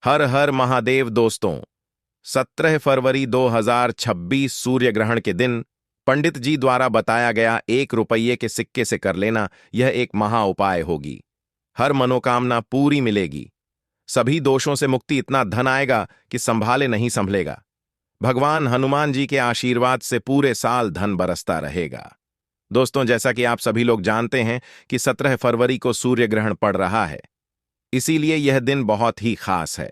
हर हर महादेव दोस्तों। 17 फरवरी 2026 सूर्य ग्रहण के दिन पंडित जी द्वारा बताया गया 1 रुपये के सिक्के से कर लेना यह एक महा उपाय होगी। हर मनोकामना पूरी मिलेगी। सभी दोषों से मुक्ति, इतना धन आएगा कि संभाले नहीं संभलेगा। भगवान हनुमान जी के आशीर्वाद से पूरे साल धन बरसता रहेगा। दोस्तों, जैसा कि आप सभी लोग जानते हैं कि 17 फरवरी को सूर्य ग्रहण पड़ रहा है, इसीलिए यह दिन बहुत ही खास है।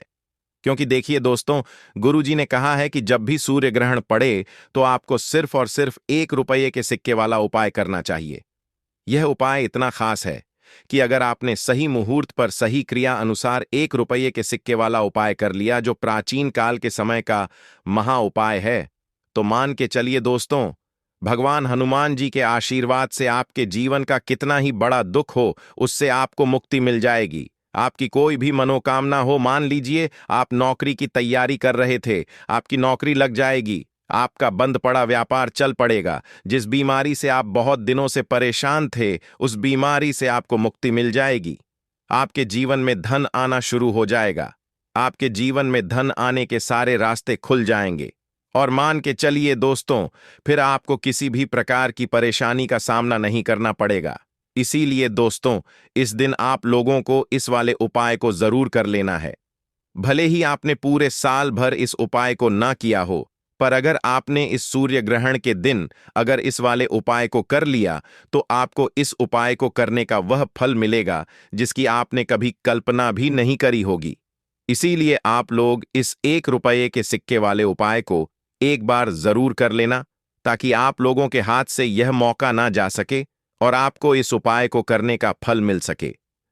क्योंकि देखिए दोस्तों, गुरुजी ने कहा है कि जब भी सूर्य ग्रहण पड़े तो आपको सिर्फ और सिर्फ 1 रुपये के सिक्के वाला उपाय करना चाहिए। यह उपाय इतना खास है कि अगर आपने सही मुहूर्त पर सही क्रिया अनुसार 1 रुपये के सिक्के वाला उपाय कर लिया, जो प्राचीन काल के समय का महा उपाय है, तो मान के चलिए दोस्तों, भगवान हनुमान जी के आशीर्वाद से आपके जीवन का कितना ही बड़ा दुख हो, उससे आपको मुक्ति मिल जाएगी। आपकी कोई भी मनोकामना हो, मान लीजिए आप नौकरी की तैयारी कर रहे थे, आपकी नौकरी लग जाएगी, आपका बंद पड़ा व्यापार चल पड़ेगा, जिस बीमारी से आप बहुत दिनों से परेशान थे, उस बीमारी से आपको मुक्ति मिल जाएगी। आपके जीवन में धन आना शुरू हो जाएगा। आपके जीवन में धन आने के सारे रास्ते खुल जाएंगे। और मान के चलिए दोस्तों, फिर आपको किसी भी प्रकार की परेशानी का सामना नहीं करना पड़ेगा। इसीलिए दोस्तों, इस दिन आप लोगों को इस वाले उपाय को जरूर कर लेना है। भले ही आपने पूरे साल भर इस उपाय को ना किया हो, पर अगर आपने इस सूर्य ग्रहण के दिन अगर इस वाले उपाय को कर लिया, तो आपको इस उपाय को करने का वह फल मिलेगा जिसकी आपने कभी कल्पना भी नहीं करी होगी। इसीलिए आप लोग इस 1 रुपये के सिक्के वाले उपाय को एक बार जरूर कर लेना, ताकि आप लोगों के हाथ से यह मौका ना जा सके और आपको इस उपाय को करने का फल मिल सके।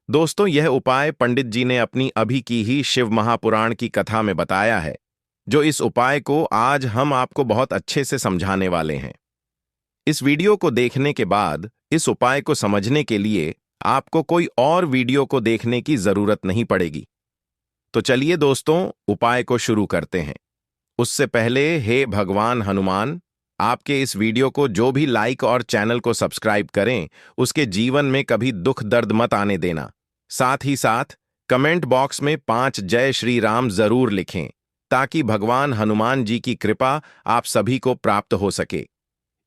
दोस्तों, यह उपाय पंडित जी ने अपनी अभी की ही शिव महापुराण की कथा में बताया है, जो इस उपाय को आज हम आपको बहुत अच्छे से समझाने वाले हैं। इस वीडियो को देखने के बाद इस उपाय को समझने के लिए आपको कोई और वीडियो को देखने की जरूरत नहीं पड़ेगी। तो चलिए दोस्तों, उपाय को शुरू करते हैं। उससे पहले, हे भगवान हनुमान, आपके इस वीडियो को जो भी लाइक और चैनल को सब्सक्राइब करें, उसके जीवन में कभी दुख दर्द मत आने देना। साथ ही साथ कमेंट बॉक्स में 5 जय श्री राम जरूर लिखें, ताकि भगवान हनुमान जी की कृपा आप सभी को प्राप्त हो सके।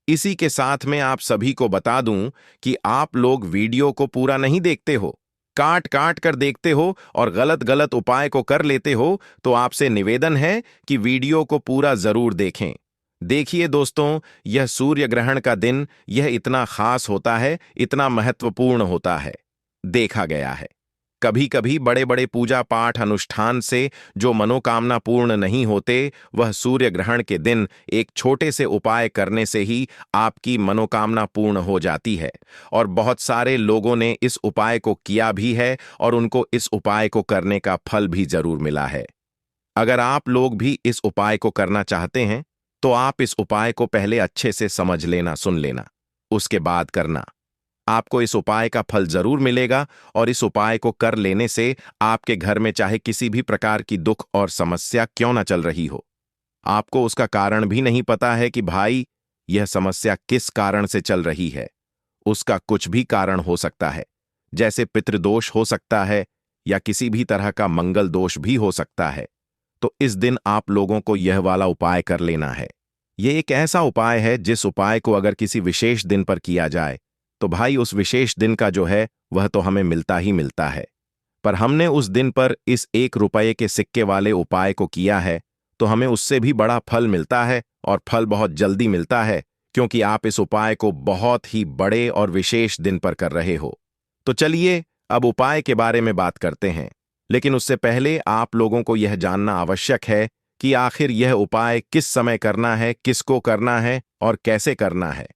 इसी के साथ में आप सभी को बता दूं कि आप लोग वीडियो को पूरा नहीं देखते हो, काट काट कर देखते हो और गलत गलत उपाय को कर लेते हो, तो आपसे निवेदन है कि वीडियो को पूरा जरूर देखें। देखिए दोस्तों, यह सूर्य ग्रहण का दिन यह इतना खास होता है, इतना महत्वपूर्ण होता है। देखा गया है कभी कभी बड़े बड़े पूजा पाठ अनुष्ठान से जो मनोकामना पूर्ण नहीं होते, वह सूर्य ग्रहण के दिन एक छोटे से उपाय करने से ही आपकी मनोकामना पूर्ण हो जाती है। और बहुत सारे लोगों ने इस उपाय को किया भी है और उनको इस उपाय को करने का फल भी जरूर मिला है। अगर आप लोग भी इस उपाय को करना चाहते हैं, तो आप इस उपाय को पहले अच्छे से समझ लेना, सुन लेना, उसके बाद करना। आपको इस उपाय का फल जरूर मिलेगा और इस उपाय को कर लेने से आपके घर में चाहे किसी भी प्रकार की दुख और समस्या क्यों ना चल रही हो, आपको उसका कारण भी नहीं पता है कि भाई यह समस्या किस कारण से चल रही है। उसका कुछ भी कारण हो सकता है, जैसे पितृदोष हो सकता है या किसी भी तरह का मंगल दोष भी हो सकता है। तो इस दिन आप लोगों को यह वाला उपाय कर लेना है। यह एक ऐसा उपाय है जिस उपाय को अगर किसी विशेष दिन पर किया जाए, तो भाई उस विशेष दिन का जो है वह तो हमें मिलता ही मिलता है। पर हमने उस दिन पर इस 1 रुपये के सिक्के वाले उपाय को किया है, तो हमें उससे भी बड़ा फल मिलता है और फल बहुत जल्दी मिलता है, क्योंकि आप इस उपाय को बहुत ही बड़े और विशेष दिन पर कर रहे हो। तो चलिए अब उपाय के बारे में बात करते हैं, लेकिन उससे पहले आप लोगों को यह जानना आवश्यक है कि आखिर यह उपाय किस समय करना है, किसको करना है और कैसे करना है।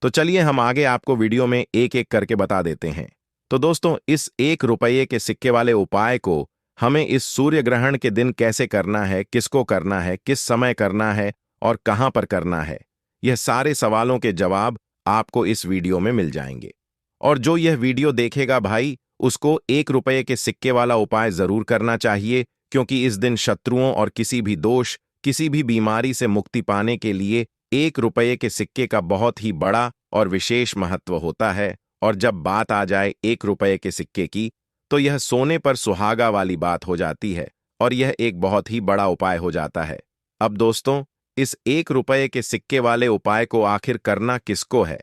तो चलिए हम आगे आपको वीडियो में एक एक करके बता देते हैं। तो दोस्तों, इस 1 रुपये के सिक्के वाले उपाय को हमें इस सूर्य ग्रहण के दिन कैसे करना है, किसको करना है, किस समय करना है और कहां पर करना है, यह सारे सवालों के जवाब आपको इस वीडियो में मिल जाएंगे। और जो यह वीडियो देखेगा भाई, उसको 1 रुपये के सिक्के वाला उपाय जरूर करना चाहिए, क्योंकि इस दिन शत्रुओं और किसी भी दोष, किसी भी बीमारी से मुक्ति पाने के लिए 1 रुपये के सिक्के का बहुत ही बड़ा और विशेष महत्व होता है। और जब बात आ जाए 1 रुपये के सिक्के की, तो यह सोने पर सुहागा वाली बात हो जाती है और यह एक बहुत ही बड़ा उपाय हो जाता है। अब दोस्तों, इस 1 रुपये के सिक्के वाले उपाय को आखिर करना किसको है?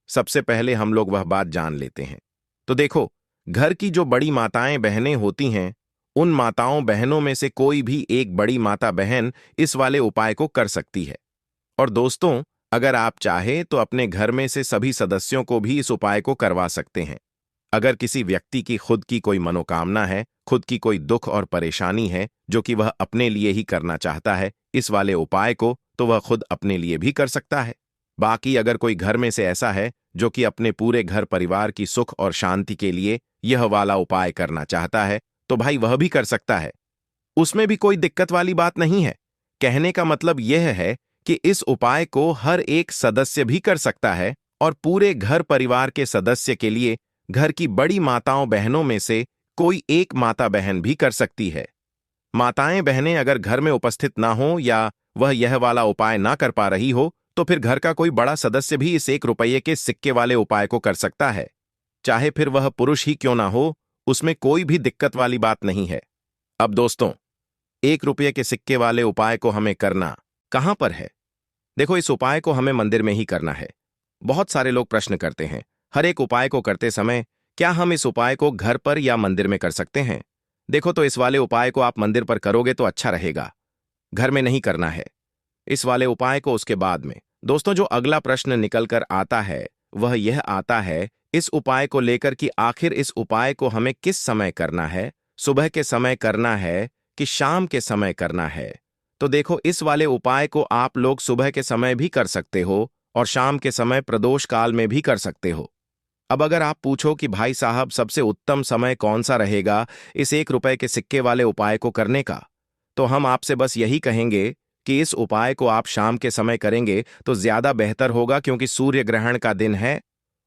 सबसे पहले हम लोग वह बात जान लेते हैं। तो देखो, घर की जो बड़ी माताएं बहनें होती हैं, उन माताओं बहनों में से कोई भी एक बड़ी माता बहन इस वाले उपाय को कर सकती है। और दोस्तों, अगर आप चाहें तो अपने घर में से सभी सदस्यों को भी इस उपाय को करवा सकते हैं। अगर किसी व्यक्ति की खुद की कोई मनोकामना है, खुद की कोई दुख और परेशानी है जो कि वह अपने लिए ही करना चाहता है इस वाले उपाय को, तो वह खुद अपने लिए भी कर सकता है। बाकी अगर कोई घर में से ऐसा है जो कि अपने पूरे घर परिवार की सुख और शांति के लिए यह वाला उपाय करना चाहता है, तो भाई वह भी कर सकता है। उसमें भी कोई दिक्कत वाली बात नहीं है। कहने का मतलब यह है कि इस उपाय को हर एक सदस्य भी कर सकता है और पूरे घर परिवार के सदस्य के लिए घर की बड़ी माताओं बहनों में से कोई एक माता बहन भी कर सकती है। माताएं बहनें अगर घर में उपस्थित ना हो या वह यह वाला उपाय ना कर पा रही हो, तो फिर घर का कोई बड़ा सदस्य भी इस 1 रुपये के सिक्के वाले उपाय को कर सकता है। चाहे फिर वह पुरुष ही क्यों ना हो, उसमें कोई भी दिक्कत वाली बात नहीं है। अब दोस्तों, 1 रुपये के सिक्के वाले उपाय को हमें करना कहां पर है? देखो, इस उपाय को हमें मंदिर में ही करना है। बहुत सारे लोग प्रश्न करते हैं, हर एक उपाय को करते समय क्या हम इस उपाय को घर पर या मंदिर में कर सकते हैं? देखो, तो इस वाले उपाय को आप मंदिर पर करोगे तो अच्छा रहेगा, घर में नहीं करना है। इस वाले उपाय को उसके बाद में। दोस्तों, जो अगला प्रश्न निकल कर आता है वह यह आता है इस उपाय को लेकर कि आखिर इस उपाय को हमें किस समय करना है, सुबह के समय करना है कि शाम के समय करना है? तो देखो, इस वाले उपाय को आप लोग सुबह के समय भी कर सकते हो और शाम के समय प्रदोष काल में भी कर सकते हो। अब अगर आप पूछो कि भाई साहब सबसे उत्तम समय कौन सा रहेगा इस 1 रुपये के सिक्के वाले उपाय को करने का, तो हम आपसे बस यही कहेंगे कि इस उपाय को आप शाम के समय करेंगे तो ज्यादा बेहतर होगा, क्योंकि सूर्य ग्रहण का दिन है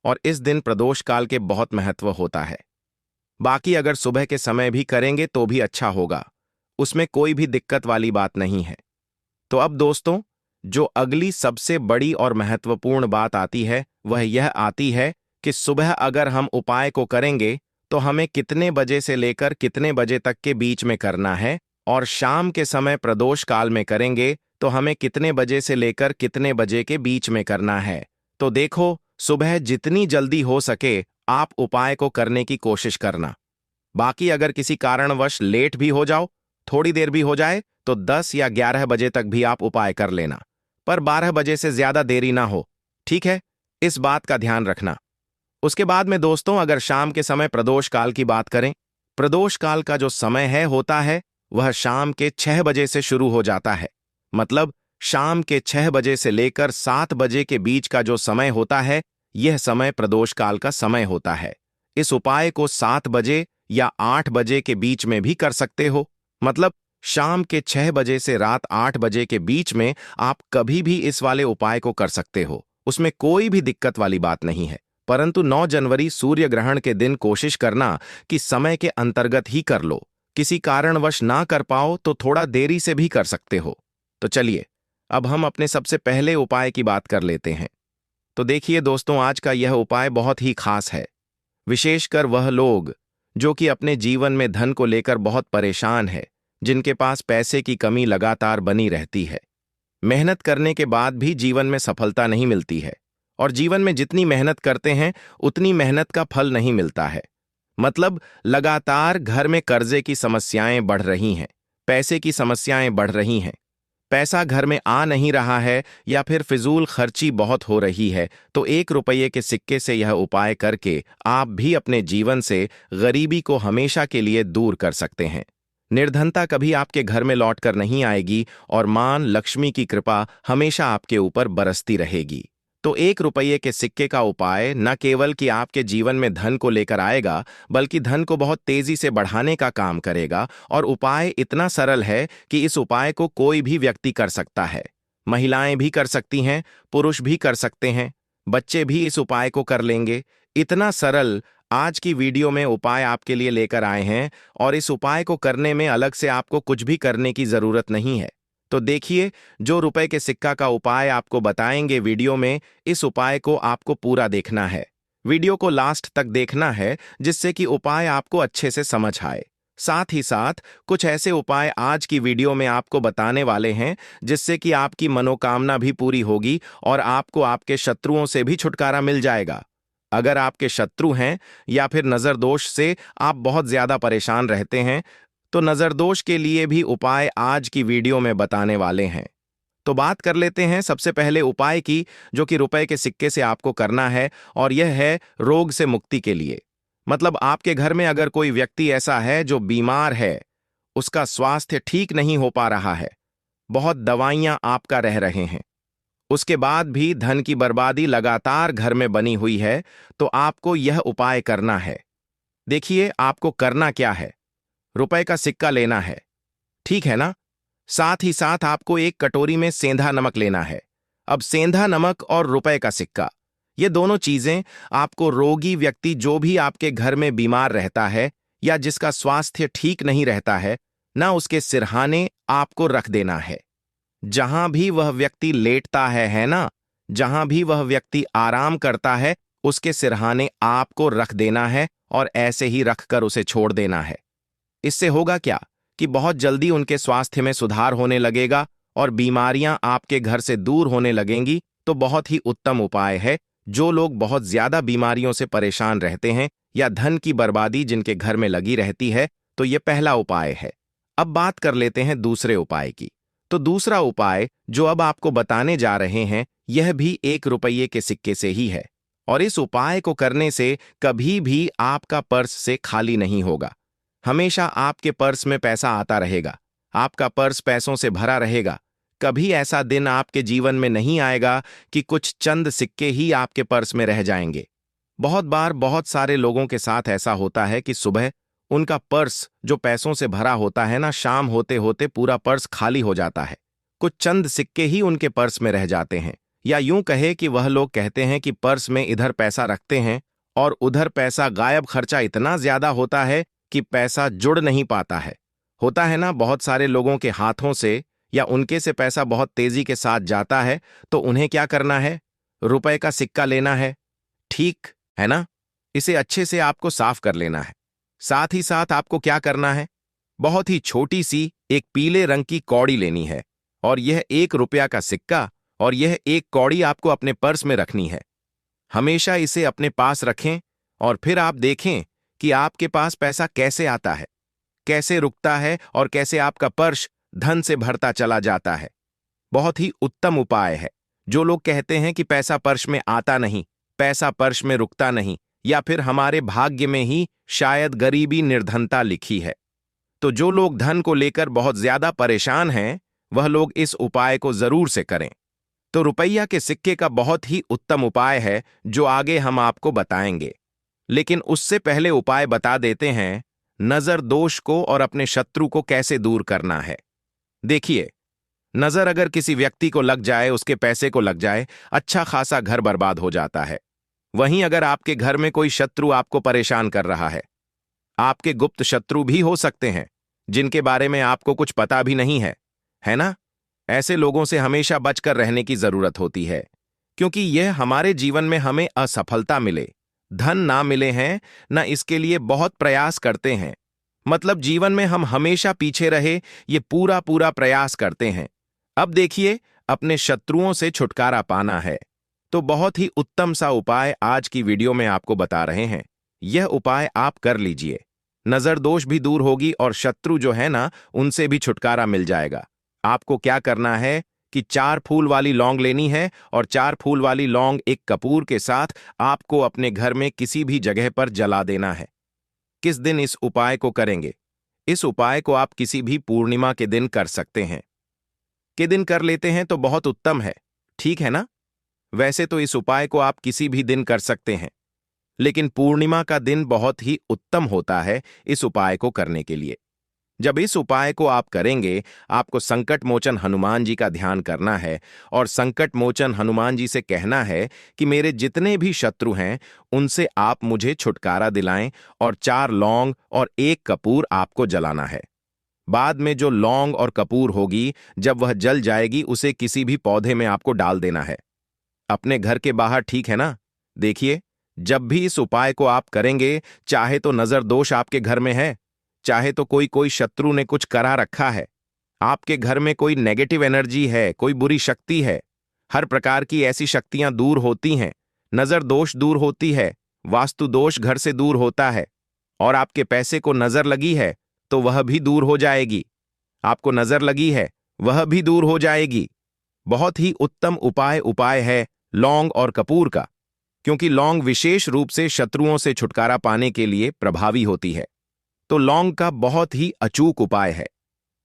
और इस दिन प्रदोष काल के बहुत महत्व होता है। बाकी अगर सुबह के समय भी करेंगे तो भी अच्छा होगा, उसमें कोई भी दिक्कत वाली बात नहीं है। तो अब दोस्तों, जो अगली सबसे बड़ी और महत्वपूर्ण बात आती है वह यह आती है कि सुबह अगर हम उपाय को करेंगे तो हमें कितने बजे से लेकर कितने बजे तक के बीच में करना है, और शाम के समय प्रदोष काल में करेंगे तो हमें कितने बजे से लेकर कितने बजे के बीच में करना है। तो देखो, सुबह जितनी जल्दी हो सके आप उपाय को करने की कोशिश करना। बाकी अगर किसी कारणवश लेट भी हो जाओ, थोड़ी देर भी हो जाए, तो 10 या 11 बजे तक भी आप उपाय कर लेना, पर 12 बजे से ज्यादा देरी ना हो, ठीक है? इस बात का ध्यान रखना। उसके बाद में दोस्तों, अगर शाम के समय प्रदोष काल की बात करें, प्रदोष काल का जो समय है होता है वह शाम के 6 बजे से शुरू हो जाता है। मतलब शाम के 6 बजे से लेकर 7 बजे के बीच का जो समय होता है, यह समय प्रदोष काल का समय होता है। इस उपाय को 7 बजे या 8 बजे के बीच में भी कर सकते हो। मतलब शाम के 6 बजे से रात 8 बजे के बीच में आप कभी भी इस वाले उपाय को कर सकते हो, उसमें कोई भी दिक्कत वाली बात नहीं है। परंतु 9 जनवरी सूर्य ग्रहण के दिन कोशिश करना कि समय के अंतर्गत ही कर लो। किसी कारणवश ना कर पाओ तो थोड़ा देरी से भी कर सकते हो। तो चलिए, अब हम अपने सबसे पहले उपाय की बात कर लेते हैं। तो देखिए दोस्तों, आज का यह उपाय बहुत ही खास है, विशेषकर वह लोग जो कि अपने जीवन में धन को लेकर बहुत परेशान है, जिनके पास पैसे की कमी लगातार बनी रहती है। मेहनत करने के बाद भी जीवन में सफलता नहीं मिलती है, और जीवन में जितनी मेहनत करते हैं उतनी मेहनत का फल नहीं मिलता है। मतलब लगातार घर में कर्जे की समस्याएं बढ़ रही हैं, पैसे की समस्याएं बढ़ रही हैं, पैसा घर में आ नहीं रहा है, या फिर फिजूल खर्ची बहुत हो रही है, तो 1 रुपये के सिक्के से यह उपाय करके आप भी अपने जीवन से गरीबी को हमेशा के लिए दूर कर सकते हैं। निर्धनता कभी आपके घर में लौट कर नहीं आएगी और मां लक्ष्मी की कृपा हमेशा आपके ऊपर बरसती रहेगी। तो 1 रुपये के सिक्के का उपाय न केवल कि आपके जीवन में धन को लेकर आएगा, बल्कि धन को बहुत तेजी से बढ़ाने का काम करेगा। और उपाय इतना सरल है कि इस उपाय को कोई भी व्यक्ति कर सकता है। महिलाएं भी कर सकती हैं, पुरुष भी कर सकते हैं, बच्चे भी इस उपाय को कर लेंगे। इतना सरल आज की वीडियो में उपाय आपके लिए लेकर आए हैं, और इस उपाय को करने में अलग से आपको कुछ भी करने की जरूरत नहीं है। तो देखिए, जो रुपए के सिक्का का उपाय आपको बताएंगे वीडियो में, इस उपाय को आपको पूरा देखना है। वीडियो को लास्ट तक देखना है, जिससे कि उपाय आपको अच्छे से समझ आए। साथ ही साथ कुछ ऐसे उपाय आज की वीडियो में आपको बताने वाले हैं जिससे कि आपकी मनोकामना भी पूरी होगी और आपको आपके शत्रुओं से भी छुटकारा मिल जाएगा। अगर आपके शत्रु हैं या फिर नजर दोष से आप बहुत ज्यादा परेशान रहते हैं, तो नजर दोष के लिए भी उपाय आज की वीडियो में बताने वाले हैं। तो बात कर लेते हैं सबसे पहले उपाय की, जो कि रुपए के सिक्के से आपको करना है, और यह है रोग से मुक्ति के लिए। मतलब आपके घर में अगर कोई व्यक्ति ऐसा है जो बीमार है, उसका स्वास्थ्य ठीक नहीं हो पा रहा है, बहुत दवाइयां आपका रह रहे हैं, उसके बाद भी धन की बर्बादी लगातार घर में बनी हुई है, तो आपको यह उपाय करना है। देखिए, आपको करना क्या है। रुपए का सिक्का लेना है, ठीक है ना। साथ ही साथ आपको एक कटोरी में सेंधा नमक लेना है। अब सेंधा नमक और रुपए का सिक्का, ये दोनों चीजें आपको रोगी व्यक्ति जो भी आपके घर में बीमार रहता है या जिसका स्वास्थ्य ठीक नहीं रहता है ना, उसके सिरहाने आपको रख देना है। जहां भी वह व्यक्ति लेटता है ना, जहां भी वह व्यक्ति आराम करता है, उसके सिरहाने आपको रख देना है और ऐसे ही रखकर उसे छोड़ देना है। इससे होगा क्या कि बहुत जल्दी उनके स्वास्थ्य में सुधार होने लगेगा और बीमारियां आपके घर से दूर होने लगेंगी। तो बहुत ही उत्तम उपाय है। जो लोग बहुत ज्यादा बीमारियों से परेशान रहते हैं या धन की बर्बादी जिनके घर में लगी रहती है, तो ये पहला उपाय है। अब बात कर लेते हैं दूसरे उपाय की। तो दूसरा उपाय जो अब आपको बताने जा रहे हैं, यह भी 1 रुपये के सिक्के से ही है, और इस उपाय को करने से कभी भी आपका पर्स से खाली नहीं होगा। हमेशा आपके पर्स में पैसा आता रहेगा, आपका पर्स पैसों से भरा रहेगा। कभी ऐसा दिन आपके जीवन में नहीं आएगा कि कुछ चंद सिक्के ही आपके पर्स में रह जाएंगे। बहुत बार बहुत सारे लोगों के साथ ऐसा होता है कि सुबह उनका पर्स जो पैसों से भरा होता है ना, शाम होते होते पूरा पर्स खाली हो जाता है। कुछ चंद सिक्के ही उनके पर्स में रह जाते हैं, या यूं कहे कि वह लोग कहते हैं कि पर्स में इधर पैसा रखते हैं और उधर पैसा गायब। खर्चा इतना ज्यादा होता है कि पैसा जुड़ नहीं पाता है। होता है ना, बहुत सारे लोगों के हाथों से या उनके से पैसा बहुत तेजी के साथ जाता है, तो उन्हें क्या करना है? रुपए का सिक्का लेना है, ठीक है ना। इसे अच्छे से आपको साफ कर लेना है। साथ ही साथ आपको क्या करना है? बहुत ही छोटी सी एक पीले रंग की कौड़ी लेनी है, और यह 1 रुपया का सिक्का और यह एक कौड़ी आपको अपने पर्स में रखनी है। हमेशा इसे अपने पास रखें और फिर आप देखें कि आपके पास पैसा कैसे आता है, कैसे रुकता है और कैसे आपका पर्स धन से भरता चला जाता है। बहुत ही उत्तम उपाय है। जो लोग कहते हैं कि पैसा पर्स में आता नहीं, पैसा पर्स में रुकता नहीं, या फिर हमारे भाग्य में ही शायद गरीबी निर्धनता लिखी है, तो जो लोग धन को लेकर बहुत ज्यादा परेशान हैं, वह लोग इस उपाय को जरूर से करें। तो रुपया के सिक्के का बहुत ही उत्तम उपाय है जो आगे हम आपको बताएंगे, लेकिन उससे पहले उपाय बता देते हैं नजर दोष को और अपने शत्रु को कैसे दूर करना है। देखिए, नजर अगर किसी व्यक्ति को लग जाए, उसके पैसे को लग जाए, अच्छा खासा घर बर्बाद हो जाता है। वहीं अगर आपके घर में कोई शत्रु आपको परेशान कर रहा है, आपके गुप्त शत्रु भी हो सकते हैं जिनके बारे में आपको कुछ पता भी नहीं है ना। ऐसे लोगों से हमेशा बचकर रहने की जरूरत होती है, क्योंकि यह हमारे जीवन में हमें असफलता मिले, धन ना मिले हैं ना, इसके लिए बहुत प्रयास करते हैं। मतलब जीवन में हम हमेशा पीछे रहे, ये पूरा पूरा प्रयास करते हैं। अब देखिए, अपने शत्रुओं से छुटकारा पाना है, तो बहुत ही उत्तम सा उपाय आज की वीडियो में आपको बता रहे हैं। यह उपाय आप कर लीजिए, नजर दोष भी दूर होगी और शत्रु जो है ना, उनसे भी छुटकारा मिल जाएगा। आपको क्या करना है कि 4 फूल वाली लौंग लेनी है, और 4 फूल वाली लौंग एक कपूर के साथ आपको अपने घर में किसी भी जगह पर जला देना है। किस दिन इस उपाय को करेंगे? इस उपाय को आप किसी भी पूर्णिमा के दिन कर सकते हैं। के दिन कर लेते हैं तो बहुत उत्तम है, ठीक है ना। वैसे तो इस उपाय को आप किसी भी दिन कर सकते हैं, लेकिन पूर्णिमा का दिन बहुत ही उत्तम होता है इस उपाय को करने के लिए। जब इस उपाय को आप करेंगे, आपको संकट मोचन हनुमान जी का ध्यान करना है, और संकट मोचन हनुमान जी से कहना है कि मेरे जितने भी शत्रु हैं उनसे आप मुझे छुटकारा दिलाएं, और 4 लौंग और 1 कपूर आपको जलाना है। बाद में जो लौंग और कपूर होगी, जब वह जल जाएगी, उसे किसी भी पौधे में आपको डाल देना है, अपने घर के बाहर, ठीक है ना। देखिए, जब भी इस उपाय को आप करेंगे, चाहे तो नजर दोष आपके घर में है, चाहे तो कोई कोई शत्रु ने कुछ करा रखा है, आपके घर में कोई नेगेटिव एनर्जी है, कोई बुरी शक्ति है, हर प्रकार की ऐसी शक्तियां दूर होती हैं, नजर दोष दूर होती है, वास्तु दोष घर से दूर होता है, और आपके पैसे को नजर लगी है तो वह भी दूर हो जाएगी। आपको नजर लगी है वह भी दूर हो जाएगी। बहुत ही उत्तम उपाय है लौंग और कपूर का, क्योंकि लौंग विशेष रूप से शत्रुओं से छुटकारा पाने के लिए प्रभावी होती है। तो लौंग का बहुत ही अचूक उपाय है।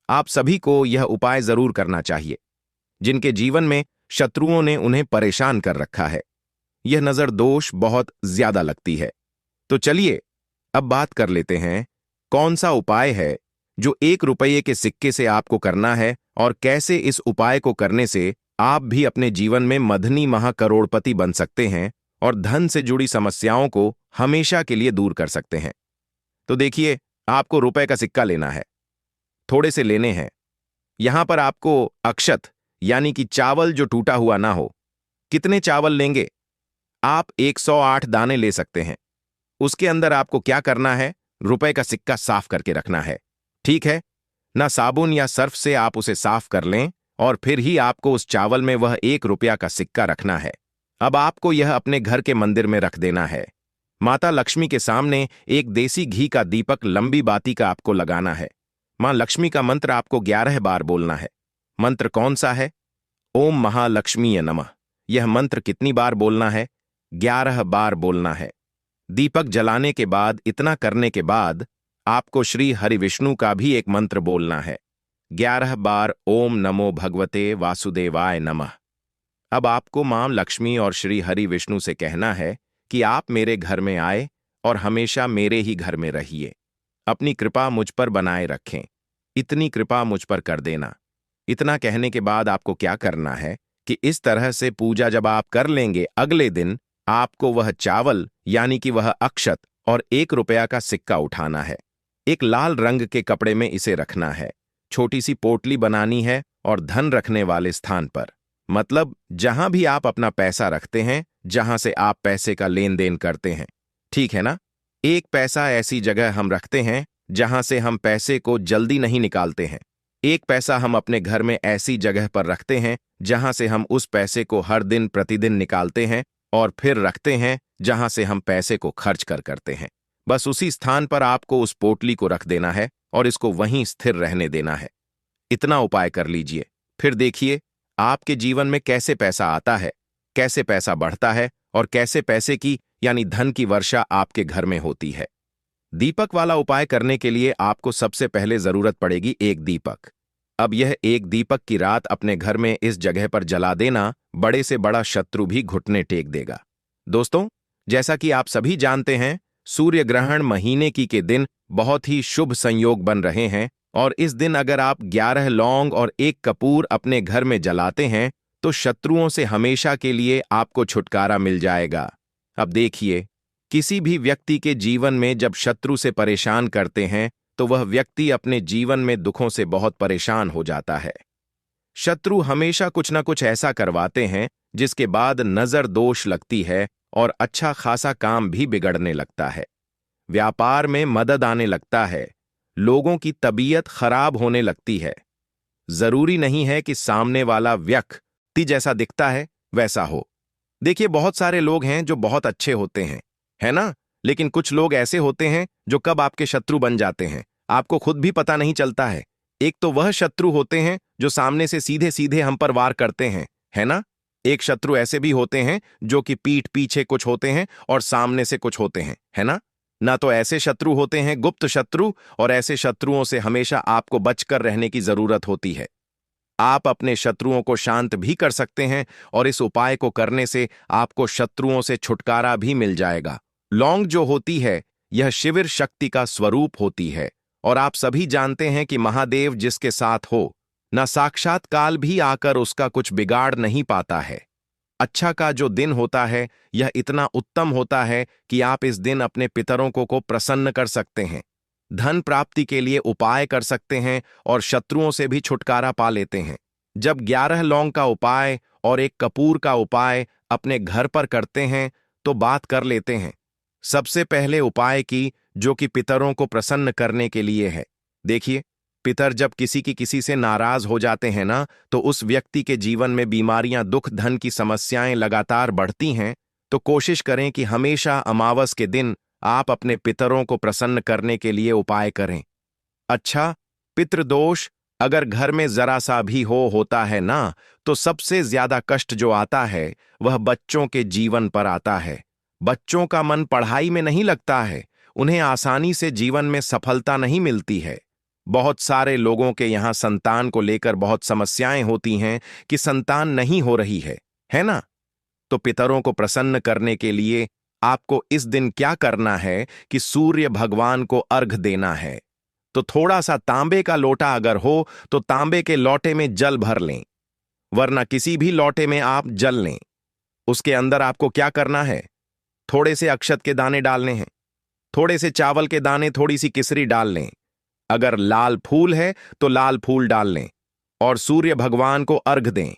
आप सभी को यह उपाय जरूर करना चाहिए जिनके जीवन में शत्रुओं ने उन्हें परेशान कर रखा है। यह नजर दोष बहुत ज्यादा लगती है। तो चलिए अब बात कर लेते हैं कौन सा उपाय है जो 1 रुपये के सिक्के से आपको करना है और कैसे इस उपाय को करने से आप भी अपने जीवन में मधनी महाकरोड़पति बन सकते हैं और धन से जुड़ी समस्याओं को हमेशा के लिए दूर कर सकते हैं। तो देखिए, आपको रुपए का सिक्का लेना है, थोड़े से लेने हैं। यहां पर आपको अक्षत यानी कि चावल जो टूटा हुआ ना हो। कितने चावल लेंगे? आप 108 दाने ले सकते हैं। उसके अंदर आपको क्या करना है? रुपए का सिक्का साफ करके रखना है, ठीक है ना? साबुन या सर्फ से आप उसे साफ कर लें और फिर ही आपको उस चावल में वह 1 रुपया का सिक्का रखना है। अब आपको यह अपने घर के मंदिर में रख देना है। माता लक्ष्मी के सामने एक देसी घी का दीपक लंबी बाती का आपको लगाना है। मां लक्ष्मी का मंत्र आपको 11 बार बोलना है। मंत्र कौन सा है? ओम महालक्ष्मीय नमः। यह मंत्र कितनी बार बोलना है? 11 बार बोलना है। दीपक जलाने के बाद, इतना करने के बाद आपको श्री हरि विष्णु का भी एक मंत्र बोलना है। 11 बार ओम नमो भगवते वासुदेवाय नमः। अब आपको मां लक्ष्मी और श्री हरि विष्णु से कहना है कि आप मेरे घर में आए और हमेशा मेरे ही घर में रहिए। अपनी कृपा मुझ पर बनाए रखें। इतनी कृपा मुझ पर कर देना। इतना कहने के बाद आपको क्या करना है कि इस तरह से पूजा जब आप कर लेंगे, अगले दिन आपको वह चावल यानी कि वह अक्षत और 1 रुपया का सिक्का उठाना है। एक लाल रंग के कपड़े में इसे रखना है। छोटी सी पोटली बनानी है और धन रखने वाले स्थान पर, मतलब जहां भी आप अपना पैसा रखते हैं, जहां से आप पैसे का लेन देन करते हैं, ठीक है ना? एक पैसा ऐसी जगह हम रखते हैं जहां से हम पैसे को जल्दी नहीं निकालते हैं। एक पैसा हम अपने घर में ऐसी जगह पर रखते हैं जहां से हम उस पैसे को हर दिन प्रतिदिन निकालते हैं और फिर रखते हैं जहां से हम पैसे को खर्च करते हैं। बस उसी स्थान पर आपको उस पोटली को रख देना है और इसको वहीं स्थिर रहने देना है। इतना उपाय कर लीजिए, फिर देखिए आपके जीवन में कैसे पैसा आता है, कैसे पैसा बढ़ता है और कैसे पैसे की यानी धन की वर्षा आपके घर में होती है। दीपक वाला उपाय करने के लिए आपको सबसे पहले जरूरत पड़ेगी एक दीपक। अब यह एक दीपक की रात अपने घर में इस जगह पर जला देना, बड़े से बड़ा शत्रु भी घुटने टेक देगा। दोस्तों, जैसा कि आप सभी जानते हैं, सूर्य ग्रहण महीने की के दिन बहुत ही शुभ संयोग बन रहे हैं और इस दिन अगर आप 11 लौंग और 1 कपूर अपने घर में जलाते हैं तो शत्रुओं से हमेशा के लिए आपको छुटकारा मिल जाएगा। अब देखिए, किसी भी व्यक्ति के जीवन में जब शत्रु से परेशान करते हैं तो वह व्यक्ति अपने जीवन में दुखों से बहुत परेशान हो जाता है। शत्रु हमेशा कुछ न कुछ ऐसा करवाते हैं जिसके बाद नजर दोष लगती है और अच्छा खासा काम भी बिगड़ने लगता है। व्यापार में मदद आने लगता है, लोगों की तबीयत खराब होने लगती है। जरूरी नहीं है कि सामने वाला व्यक्ति जैसा दिखता है वैसा हो। देखिए, बहुत सारे लोग हैं जो बहुत अच्छे होते हैं, है ना? लेकिन कुछ लोग ऐसे होते हैं जो कब आपके शत्रु बन जाते हैं आपको खुद भी पता नहीं चलता है। एक तो वह शत्रु होते हैं जो सामने से सीधे सीधे हम पर वार करते हैं, है ना? एक शत्रु ऐसे भी होते हैं जो कि पीठ पीछे कुछ होते हैं और सामने से कुछ होते हैं, है ना? ना तो ऐसे शत्रु होते हैं गुप्त शत्रु, और ऐसे शत्रुओं से हमेशा आपको बचकर रहने की जरूरत होती है। आप अपने शत्रुओं को शांत भी कर सकते हैं और इस उपाय को करने से आपको शत्रुओं से छुटकारा भी मिल जाएगा। लौंग जो होती है यह शिविर शक्ति का स्वरूप होती है और आप सभी जानते हैं कि महादेव जिसके साथ हो, न साक्षात काल भी आकर उसका कुछ बिगाड़ नहीं पाता है। अच्छा का जो दिन होता है यह इतना उत्तम होता है कि आप इस दिन अपने पितरों को प्रसन्न कर सकते हैं, धन प्राप्ति के लिए उपाय कर सकते हैं और शत्रुओं से भी छुटकारा पा लेते हैं। जब 11 लौंग का उपाय और 1 कपूर का उपाय अपने घर पर करते हैं तो बात कर लेते हैं। सबसे पहले उपाय की जो कि पितरों को प्रसन्न करने के लिए है। देखिए, पितर जब किसी से नाराज हो जाते हैं ना, तो उस व्यक्ति के जीवन में बीमारियां, दुख, धन की समस्याएं लगातार बढ़ती हैं। तो कोशिश करें कि हमेशा अमावस के दिन आप अपने पितरों को प्रसन्न करने के लिए उपाय करें। अच्छा, पितृदोष अगर घर में जरा सा भी होता है ना, तो सबसे ज्यादा कष्ट जो आता है वह बच्चों के जीवन पर आता है। बच्चों का मन पढ़ाई में नहीं लगता है, उन्हें आसानी से जीवन में सफलता नहीं मिलती है। बहुत सारे लोगों के यहाँ संतान को लेकर बहुत समस्याएं होती हैं कि संतान नहीं हो रही है ना? तो पितरों को प्रसन्न करने के लिए आपको इस दिन क्या करना है कि सूर्य भगवान को अर्घ देना है। तो थोड़ा सा तांबे का लोटा अगर हो तो तांबे के लोटे में जल भर लें, वरना किसी भी लोटे में आप जल लें। उसके अंदर आपको क्या करना है, थोड़े से अक्षत के दाने डालने हैं, थोड़े से चावल के दाने, थोड़ी सी किसरी डाल लें। अगर लाल फूल है तो लाल फूल डाल लें और सूर्य भगवान को अर्घ दें।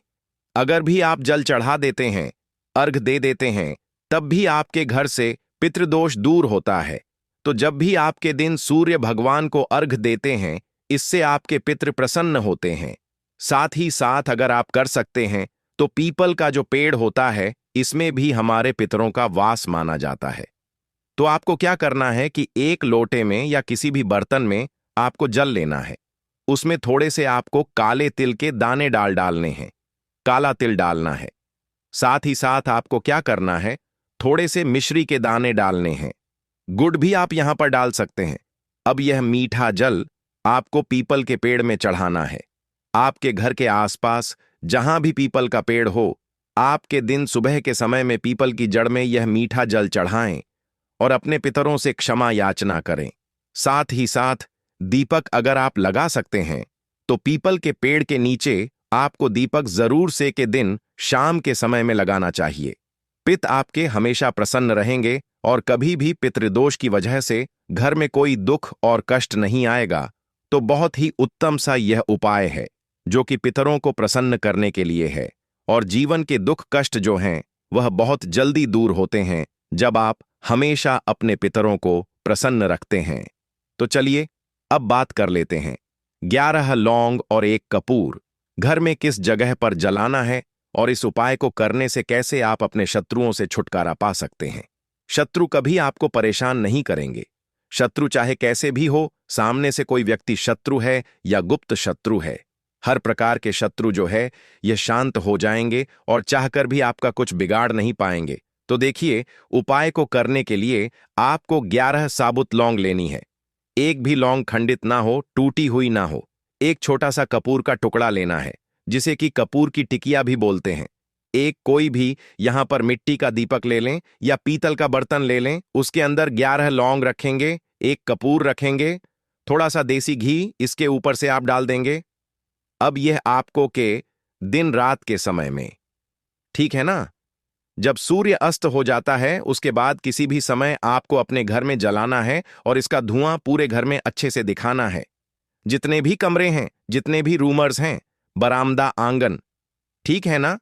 अगर भी आप जल चढ़ा देते हैं, अर्घ दे देते हैं, तब भी आपके घर से पितृदोष दूर होता है। तो जब भी आपके दिन सूर्य भगवान को अर्घ देते हैं, इससे आपके पितृ प्रसन्न होते हैं। साथ ही साथ अगर आप कर सकते हैं तो पीपल का जो पेड़ होता है, इसमें भी हमारे पितरों का वास माना जाता है। तो आपको क्या करना है कि एक लोटे में या किसी भी बर्तन में आपको जल लेना है। उसमें थोड़े से आपको काले तिल के दाने डालने हैं, काला तिल डालना है। साथ ही साथ आपको क्या करना है, थोड़े से मिश्री के दाने डालने हैं। गुड़ भी आप यहां पर डाल सकते हैं। अब यह मीठा जल आपको पीपल के पेड़ में चढ़ाना है। आपके घर के आसपास जहां भी पीपल का पेड़ हो, आपके दिन सुबह के समय में पीपल की जड़ में यह मीठा जल चढ़ाएं और अपने पितरों से क्षमा याचना करें। साथ ही साथ दीपक अगर आप लगा सकते हैं तो पीपल के पेड़ के नीचे आपको दीपक जरूर से के दिन शाम के समय में लगाना चाहिए। पित आपके हमेशा प्रसन्न रहेंगे और कभी भी पितृदोष की वजह से घर में कोई दुख और कष्ट नहीं आएगा। तो बहुत ही उत्तम सा यह उपाय है जो कि पितरों को प्रसन्न करने के लिए है, और जीवन के दुख कष्ट जो हैं वह बहुत जल्दी दूर होते हैं जब आप हमेशा अपने पितरों को प्रसन्न रखते हैं। तो चलिए अब बात कर लेते हैं 11 लौंग और 1 कपूर घर में किस जगह पर जलाना है और इस उपाय को करने से कैसे आप अपने शत्रुओं से छुटकारा पा सकते हैं। शत्रु कभी आपको परेशान नहीं करेंगे। शत्रु चाहे कैसे भी हो, सामने से कोई व्यक्ति शत्रु है या गुप्त शत्रु है, हर प्रकार के शत्रु जो है ये शांत हो जाएंगे और चाहकर भी आपका कुछ बिगाड़ नहीं पाएंगे। तो देखिए, उपाय को करने के लिए आपको 11 साबुत लौंग लेनी है। एक भी लौंग खंडित ना हो, टूटी हुई ना हो। एक छोटा सा कपूर का टुकड़ा लेना है, जिसे कि कपूर की टिकिया भी बोलते हैं। एक कोई भी यहां पर मिट्टी का दीपक ले लें या पीतल का बर्तन ले लें, उसके अंदर 11 लौंग रखेंगे, 1 कपूर रखेंगे, थोड़ा सा देसी घी इसके ऊपर से आप डाल देंगे। अब यह आपको के दिन रात के समय में, ठीक है ना, जब सूर्य अस्त हो जाता है उसके बाद किसी भी समय आपको अपने घर में जलाना है और इसका धुआं पूरे घर में अच्छे से दिखाना है। जितने भी कमरे हैं, जितने भी रूमर्स हैं, बरामदा, आंगन, ठीक है ना,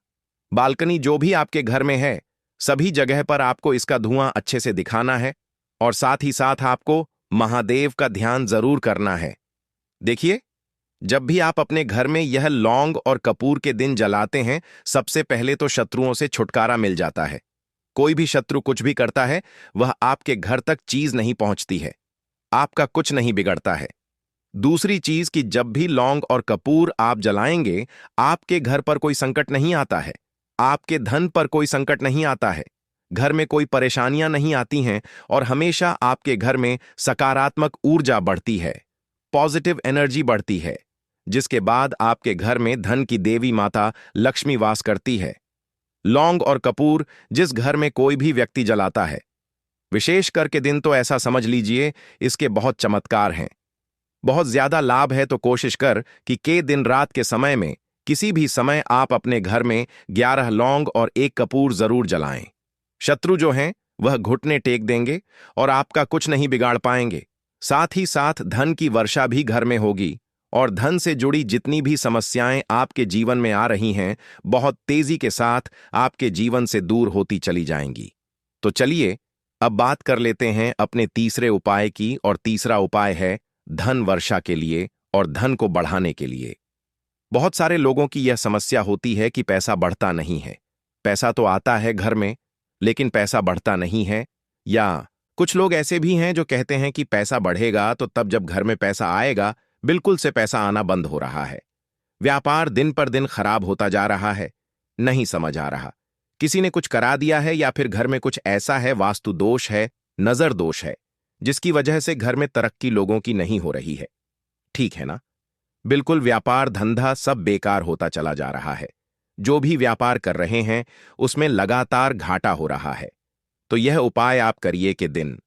बालकनी, जो भी आपके घर में है, सभी जगह पर आपको इसका धुआं अच्छे से दिखाना है। और साथ ही साथ आपको महादेव का ध्यान जरूर करना है। देखिए, जब भी आप अपने घर में यह लौंग और कपूर के दिन जलाते हैं, सबसे पहले तो शत्रुओं से छुटकारा मिल जाता है। कोई भी शत्रु कुछ भी करता है, वह आपके घर तक चीज नहीं पहुंचती है, आपका कुछ नहीं बिगड़ता है। दूसरी चीज कि जब भी लौंग और कपूर आप जलाएंगे, आपके घर पर कोई संकट नहीं आता है, आपके धन पर कोई संकट नहीं आता है, घर में कोई परेशानियां नहीं आती हैं और हमेशा आपके घर में सकारात्मक ऊर्जा बढ़ती है, पॉजिटिव एनर्जी बढ़ती है, जिसके बाद आपके घर में धन की देवी माता लक्ष्मी वास करती है। लौंग और कपूर जिस घर में कोई भी व्यक्ति जलाता है, विशेष करके दिन, तो ऐसा समझ लीजिए इसके बहुत चमत्कार हैं, बहुत ज्यादा लाभ है। तो कोशिश कर कि के दिन रात के समय में किसी भी समय आप अपने घर में 11 लौंग और 1 कपूर जरूर जलाएं। शत्रु जो हैं वह घुटने टेक देंगे और आपका कुछ नहीं बिगाड़ पाएंगे। साथ ही साथ धन की वर्षा भी घर में होगी और धन से जुड़ी जितनी भी समस्याएं आपके जीवन में आ रही हैं, बहुत तेजी के साथ आपके जीवन से दूर होती चली जाएंगी। तो चलिए अब बात कर लेते हैं अपने तीसरे उपाय की, और तीसरा उपाय है धन वर्षा के लिए और धन को बढ़ाने के लिए। बहुत सारे लोगों की यह समस्या होती है कि पैसा बढ़ता नहीं है। पैसा तो आता है घर में, लेकिन पैसा बढ़ता नहीं है। या कुछ लोग ऐसे भी हैं जो कहते हैं कि पैसा बढ़ेगा तो तब जब घर में पैसा आएगा, बिल्कुल से पैसा आना बंद हो रहा है। व्यापार दिन पर दिन खराब होता जा रहा है। नहीं समझ आ रहा, किसी ने कुछ करा दिया है या फिर घर में कुछ ऐसा है, वास्तु दोष है, नजर दोष है, जिसकी वजह से घर में तरक्की लोगों की नहीं हो रही है। ठीक है ना? बिल्कुल व्यापार धंधा सब बेकार होता चला जा रहा है। जो भी व्यापार कर रहे हैं उसमें लगातार घाटा हो रहा है। तो यह उपाय आप करिए के दिन,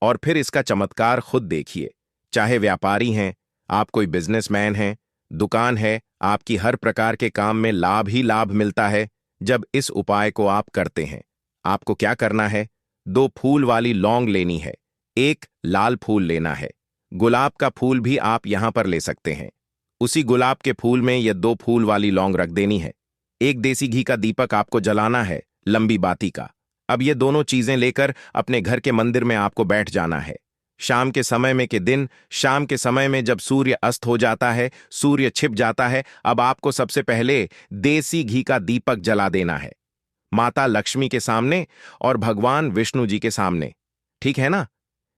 और फिर इसका चमत्कार खुद देखिए। चाहे व्यापारी हैं, आप कोई बिजनेसमैन हैं, दुकान है, आपकी हर प्रकार के काम में लाभ ही लाभ मिलता है जब इस उपाय को आप करते हैं। आपको क्या करना है? 2 फूल वाली लौंग लेनी है, 1 लाल फूल लेना है। गुलाब का फूल भी आप यहां पर ले सकते हैं। उसी गुलाब के फूल में यह 2 फूल वाली लौंग रख देनी है। 1 देसी घी का दीपक आपको जलाना है, लंबी बाती का। अब ये दोनों चीजें लेकर अपने घर के मंदिर में आपको बैठ जाना है। शाम के समय में के दिन, शाम के समय में जब सूर्य अस्त हो जाता है, सूर्य छिप जाता है, अब आपको सबसे पहले देसी घी का दीपक जला देना है, माता लक्ष्मी के सामने और भगवान विष्णु जी के सामने। ठीक है ना?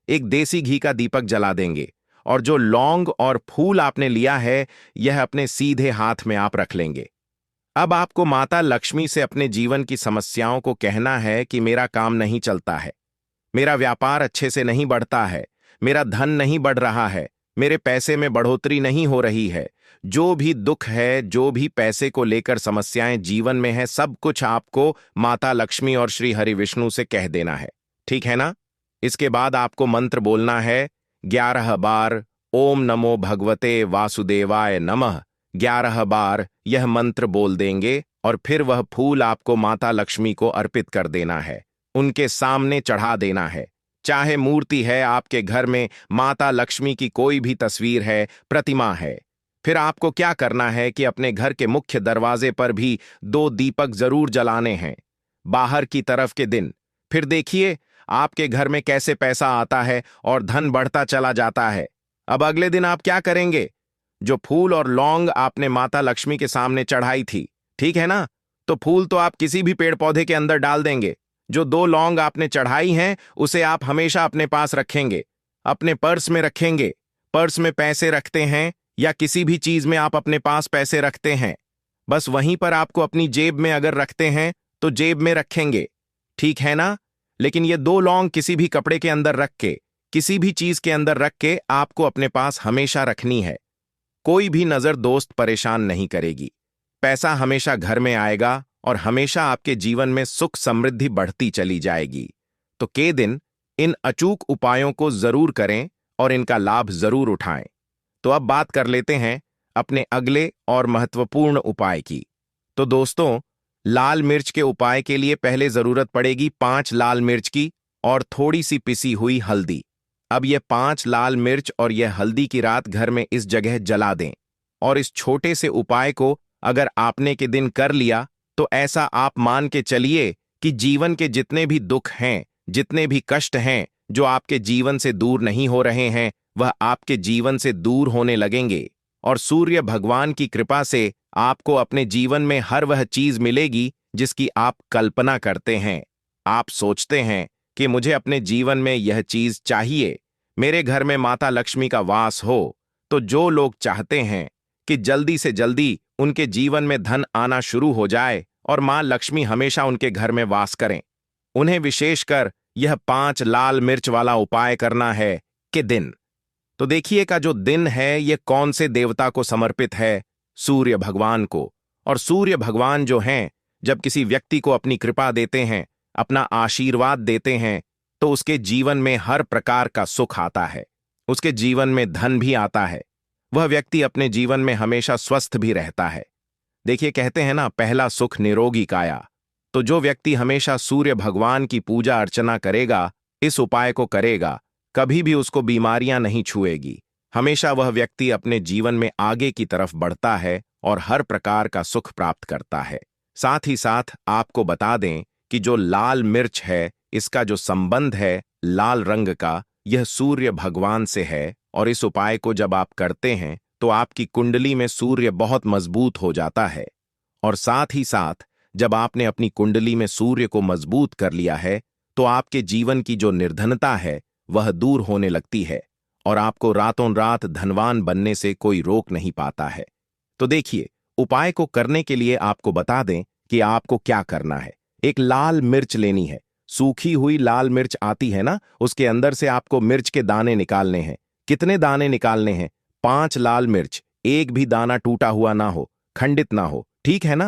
एक देसी घी का दीपक जला देंगे, और जो लौंग और फूल आपने लिया है, यह अपने सीधे हाथ में आप रख लेंगे। अब आपको माता लक्ष्मी से अपने जीवन की समस्याओं को कहना है कि मेरा काम नहीं चलता है, मेरा व्यापार अच्छे से नहीं बढ़ता है, मेरा धन नहीं बढ़ रहा है, मेरे पैसे में बढ़ोतरी नहीं हो रही है। जो भी दुख है, जो भी पैसे को लेकर समस्याएं जीवन में है, सब कुछ आपको माता लक्ष्मी और श्री हरि विष्णु से कह देना है। ठीक है ना? इसके बाद आपको मंत्र बोलना है 11 बार, ओम नमो भगवते वासुदेवाय नमः। 11 बार यह मंत्र बोल देंगे, और फिर वह फूल आपको माता लक्ष्मी को अर्पित कर देना है, उनके सामने चढ़ा देना है। चाहे मूर्ति है आपके घर में, माता लक्ष्मी की कोई भी तस्वीर है, प्रतिमा है, फिर आपको क्या करना है कि अपने घर के मुख्य दरवाजे पर भी 2 दीपक जरूर जलाने हैं, बाहर की तरफ के दिन। फिर देखिए आपके घर में कैसे पैसा आता है और धन बढ़ता चला जाता है। अब अगले दिन आप क्या करेंगे? जो फूल और लौंग आपने माता लक्ष्मी के सामने चढ़ाई थी, ठीक है ना, तो फूल तो आप किसी भी पेड़ पौधे के अंदर डाल देंगे। जो 2 लौंग आपने चढ़ाई हैं, उसे आप हमेशा अपने पास रखेंगे, अपने पर्स में रखेंगे। पर्स में पैसे रखते हैं या किसी भी चीज में आप अपने पास पैसे रखते हैं, बस वहीं पर आपको अपनी जेब में अगर रखते हैं तो जेब में रखेंगे। ठीक है ना? लेकिन ये 2 लौंग किसी भी कपड़े के अंदर रख के, किसी भी चीज के अंदर रख के आपको अपने पास हमेशा रखनी है। कोई भी नजर दोस्त परेशान नहीं करेगी। पैसा हमेशा घर में आएगा और हमेशा आपके जीवन में सुख समृद्धि बढ़ती चली जाएगी। तो के दिन इन अचूक उपायों को जरूर करें और इनका लाभ जरूर उठाएं। तो अब बात कर लेते हैं अपने अगले और महत्वपूर्ण उपाय की। तो दोस्तों, लाल मिर्च के उपाय के लिए पहले जरूरत पड़ेगी 5 लाल मिर्च की और थोड़ी सी पिसी हुई हल्दी। अब यह 5 लाल मिर्च और यह हल्दी की रात घर में इस जगह जला दें। और इस छोटे से उपाय को अगर आपने के दिन कर लिया तो ऐसा आप मान के चलिए कि जीवन के जितने भी दुख हैं, जितने भी कष्ट हैं जो आपके जीवन से दूर नहीं हो रहे हैं, वह आपके जीवन से दूर होने लगेंगे। और सूर्य भगवान की कृपा से आपको अपने जीवन में हर वह चीज मिलेगी जिसकी आप कल्पना करते हैं। आप सोचते हैं कि मुझे अपने जीवन में यह चीज चाहिए, मेरे घर में माता लक्ष्मी का वास हो। तो जो लोग चाहते हैं कि जल्दी से जल्दी उनके जीवन में धन आना शुरू हो जाए और मां लक्ष्मी हमेशा उनके घर में वास करें, उन्हें विशेषकर यह 5 लाल मिर्च वाला उपाय करना है कि दिन। तो देखिए का जो दिन है ये कौन से देवता को समर्पित है? सूर्य भगवान को। और सूर्य भगवान जो हैं, जब किसी व्यक्ति को अपनी कृपा देते हैं, अपना आशीर्वाद देते हैं, तो उसके जीवन में हर प्रकार का सुख आता है, उसके जीवन में धन भी आता है, वह व्यक्ति अपने जीवन में हमेशा स्वस्थ भी रहता है। देखिए कहते हैं ना, पहला सुख निरोगी काया। तो जो व्यक्ति हमेशा सूर्य भगवान की पूजा अर्चना करेगा, इस उपाय को करेगा, कभी भी उसको बीमारियां नहीं छुएगी। हमेशा वह व्यक्ति अपने जीवन में आगे की तरफ बढ़ता है और हर प्रकार का सुख प्राप्त करता है। साथ ही साथ आपको बता दें कि जो लाल मिर्च है इसका जो संबंध है लाल रंग का, यह सूर्य भगवान से है और इस उपाय को जब आप करते हैं तो आपकी कुंडली में सूर्य बहुत मजबूत हो जाता है। और साथ ही साथ जब आपने अपनी कुंडली में सूर्य को मजबूत कर लिया है तो आपके जीवन की जो निर्धनता है वह दूर होने लगती है और आपको रातों रात धनवान बनने से कोई रोक नहीं पाता है। तो देखिए, उपाय को करने के लिए आपको बता दें कि आपको क्या करना है। एक लाल मिर्च लेनी है, सूखी हुई लाल मिर्च आती है ना, उसके अंदर से आपको मिर्च के दाने निकालने हैं। कितने दाने निकालने हैं? 5 लाल मिर्च, एक भी दाना टूटा हुआ ना हो, खंडित ना हो, ठीक है ना?